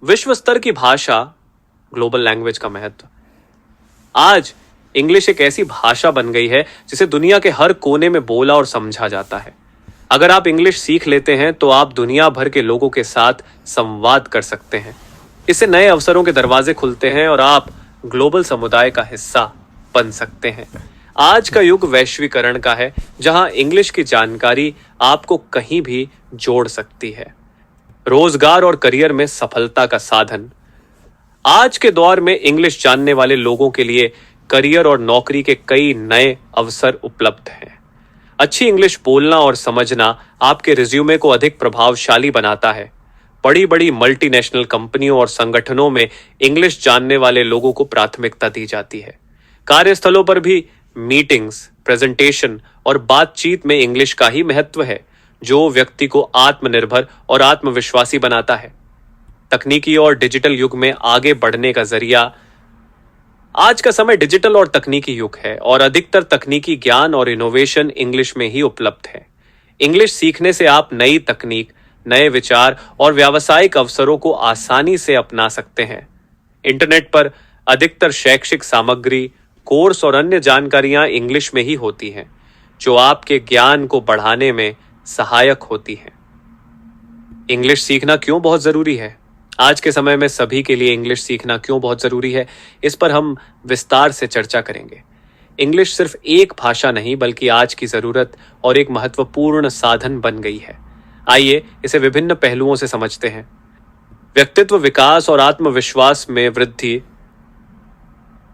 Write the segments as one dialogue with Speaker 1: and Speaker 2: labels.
Speaker 1: विश्व स्तर की भाषा, ग्लोबल लैंग्वेज का महत्व। आज इंग्लिश एक ऐसी भाषा बन गई है जिसे दुनिया के हर कोने में बोला और समझा जाता है। अगर आप इंग्लिश सीख लेते हैं तो आप दुनिया भर के लोगों के साथ संवाद कर सकते हैं। इससे नए अवसरों के दरवाजे खुलते हैं और आप ग्लोबल समुदाय का हिस्सा बन सकते हैं। आज का युग वैश्वीकरण का है, जहां इंग्लिश की जानकारी आपको कहीं भी जोड़ सकती है। रोजगार और करियर में सफलता का साधन। आज के दौर में इंग्लिश जानने वाले लोगों के लिए करियर और नौकरी के कई नए अवसर उपलब्ध हैं। अच्छी इंग्लिश बोलना और समझना आपके रिज्यूमे को अधिक प्रभावशाली बनाता है। बड़ी बड़ी मल्टीनेशनल कंपनियों और संगठनों में इंग्लिश जानने वाले लोगों को प्राथमिकता दी जाती है। कार्यस्थलों पर भी मीटिंग्स, प्रेजेंटेशन और बातचीत में इंग्लिश का ही महत्व है, जो व्यक्ति को आत्मनिर्भर और आत्मविश्वासी बनाता है। तकनीकी और डिजिटल युग में आगे बढ़ने का जरिया। आज का समय डिजिटल और तकनीकी युग है और अधिकतर तकनीकी ज्ञान और इनोवेशन इंग्लिश में ही उपलब्ध है। इंग्लिश सीखने से आप नई तकनीक, नए विचार और व्यावसायिक अवसरों को आसानी से अपना सकते हैं। इंटरनेट पर अधिकतर शैक्षिक सामग्री, कोर्स और अन्य जानकारियां इंग्लिश में ही होती हैं, जो आपके ज्ञान को बढ़ाने में सहायक होती हैं। इंग्लिश सीखना क्यों बहुत जरूरी है? आज के समय में सभी के लिए इंग्लिश सीखना क्यों बहुत जरूरी है, इस पर हम विस्तार से चर्चा करेंगे। इंग्लिश सिर्फ एक भाषा नहीं, बल्कि आज की जरूरत और एक महत्वपूर्ण साधन बन गई है। आइए इसे विभिन्न पहलुओं से समझते हैं। व्यक्तित्व विकास और आत्मविश्वास में वृद्धि।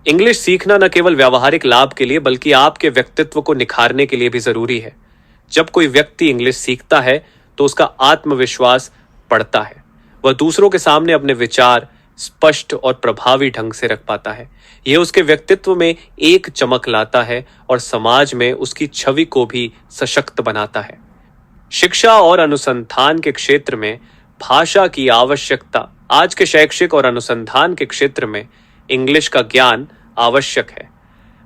Speaker 1: इंग्लिश सीखना न केवल व्यावहारिक लाभ के लिए, बल्कि आपके व्यक्तित्व को निखारने के लिए भी जरूरी है। जब कोई व्यक्ति इंग्लिश सीखता है तो उसका आत्मविश्वास बढ़ता है। वह दूसरों के सामने अपने विचार स्पष्ट और प्रभावी ढंग से रख पाता है। यह उसके व्यक्तित्व में एक चमक लाता है और समाज में उसकी छवि को भी सशक्त बनाता है। शिक्षा और अनुसंधान के क्षेत्र में भाषा की आवश्यकता। आज के शैक्षिक और अनुसंधान के क्षेत्र में इंग्लिश का ज्ञान आवश्यक है।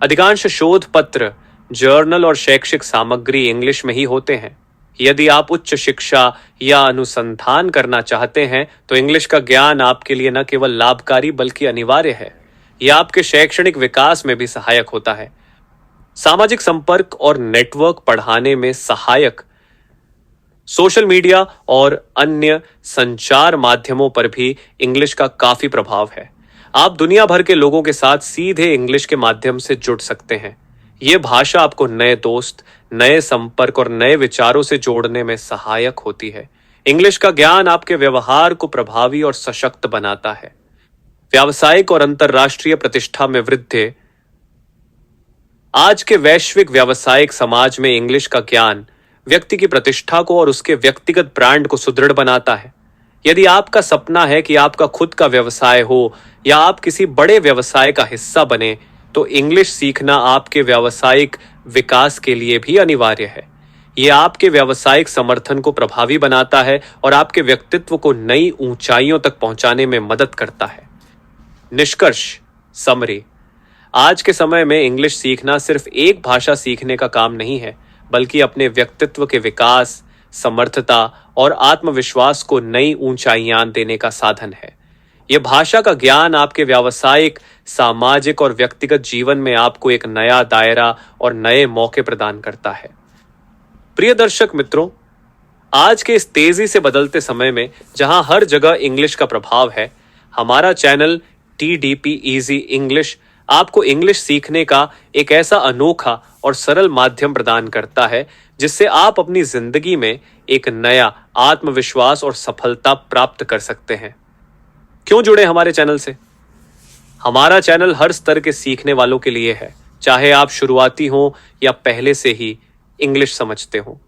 Speaker 1: अधिकांश शोध पत्र, जर्नल और शैक्षिक सामग्री इंग्लिश में ही होते हैं। यदि आप उच्च शिक्षा या अनुसंधान करना चाहते हैं तो इंग्लिश का ज्ञान आपके लिए न केवल लाभकारी बल्कि अनिवार्य है। यह आपके शैक्षणिक विकास में भी सहायक होता है। सामाजिक संपर्क और नेटवर्क बढ़ाने में सहायक। सोशल मीडिया और अन्य संचार माध्यमों पर भी इंग्लिश का काफी प्रभाव है। आप दुनिया भर के लोगों के साथ सीधे इंग्लिश के माध्यम से जुड़ सकते हैं। यह भाषा आपको नए दोस्त, नए संपर्क और नए विचारों से जोड़ने में सहायक होती है। इंग्लिश का ज्ञान आपके व्यवहार को प्रभावी और सशक्त बनाता है। व्यावसायिक और अंतर्राष्ट्रीय प्रतिष्ठा में वृद्धि। आज के वैश्विक व्यावसायिक समाज में इंग्लिश का ज्ञान व्यक्ति की प्रतिष्ठा को और उसके व्यक्तिगत ब्रांड को सुदृढ़ बनाता है। यदि आपका सपना है कि आपका खुद का व्यवसाय हो या आप किसी बड़े व्यवसाय का हिस्सा बने, तो इंग्लिश सीखना आपके व्यावसायिक विकास के लिए भी अनिवार्य है। यह आपके व्यावसायिक समर्थन को प्रभावी बनाता है और आपके व्यक्तित्व को नई ऊंचाइयों तक पहुंचाने में मदद करता है। निष्कर्ष, समरी। आज के समय में इंग्लिश सीखना सिर्फ एक भाषा सीखने का काम नहीं है, बल्कि अपने व्यक्तित्व के विकास, समर्थता और आत्मविश्वास को नई ऊंचाइयां देने का साधन है। यह भाषा का ज्ञान आपके व्यावसायिक, सामाजिक और व्यक्तिगत जीवन में आपको एक नया दायरा और नए मौके प्रदान करता है। प्रिय दर्शक मित्रों, आज के इस तेजी से बदलते समय में जहां हर जगह इंग्लिश का प्रभाव है, हमारा चैनल TDP Easy इंग्लिश आपको इंग्लिश सीखने का एक ऐसा अनोखा और सरल माध्यम प्रदान करता है जिससे आप अपनी जिंदगी में एक नया आत्मविश्वास और सफलता प्राप्त कर सकते हैं। क्यों जुड़े हमारे चैनल से? हमारा चैनल हर स्तर के सीखने वालों के लिए है, चाहे आप शुरुआती हो या पहले से ही इंग्लिश समझते हो।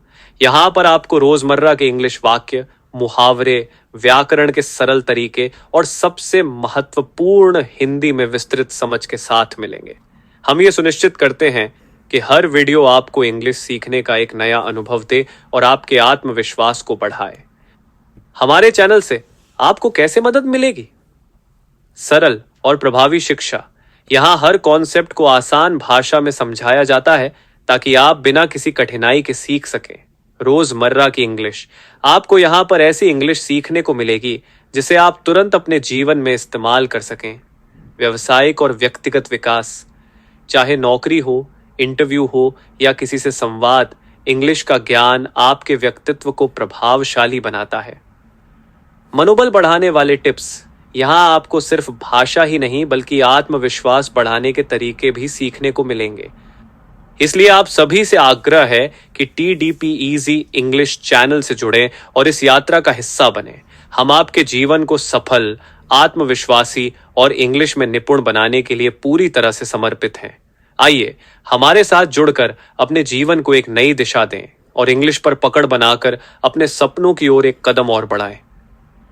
Speaker 1: यहां पर आपको रोजमर्रा के इंग्लिश वाक्य, मुहावरे, व्याकरण के सरल तरीके और सबसे महत्वपूर्ण हिंदी में विस्तृत समझ के साथ मिलेंगे। हम ये सुनिश्चित करते हैं कि हर वीडियो आपको इंग्लिश सीखने का एक नया अनुभव दे और आपके आत्मविश्वास को बढ़ाए। हमारे चैनल से आपको कैसे मदद मिलेगी? सरल और प्रभावी शिक्षा। यहां हर कॉन्सेप्ट को आसान भाषा में समझाया जाता है ताकि आप बिना किसी कठिनाई के सीख सकें। रोजमर्रा की इंग्लिश। आपको यहां पर ऐसी इंग्लिश सीखने को मिलेगी जिसे आप तुरंत अपने जीवन में इस्तेमाल कर सकें। व्यवसायिक और व्यक्तिगत विकास, चाहे नौकरी हो, इंटरव्यू हो या किसी से संवाद, इंग्लिश का ज्ञान आपके व्यक्तित्व को प्रभावशाली बनाता है। मनोबल बढ़ाने वाले टिप्स, यहां आपको सिर्फ भाषा ही नहीं बल्कि आत्मविश्वास बढ़ाने के तरीके भी सीखने को मिलेंगे। इसलिए आप सभी से आग्रह है कि TDP Easy इंग्लिश चैनल से जुड़ें और इस यात्रा का हिस्सा बने। हम आपके जीवन को सफल, आत्मविश्वासी और इंग्लिश में निपुण बनाने के लिए पूरी तरह से समर्पित हैं। आइए हमारे साथ जुड़कर अपने जीवन को एक नई दिशा दें और इंग्लिश पर पकड़ बनाकर अपने सपनों की ओर एक कदम और बढ़ाएं।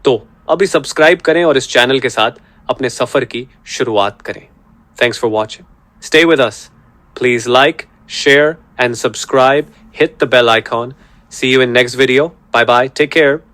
Speaker 1: तो अभी सब्सक्राइब करें और इस चैनल के साथ अपने सफर की शुरुआत करें। Thanks for watching. Stay with us. Please like, share and subscribe. Hit the bell icon. See you in next video. Bye bye. Take care.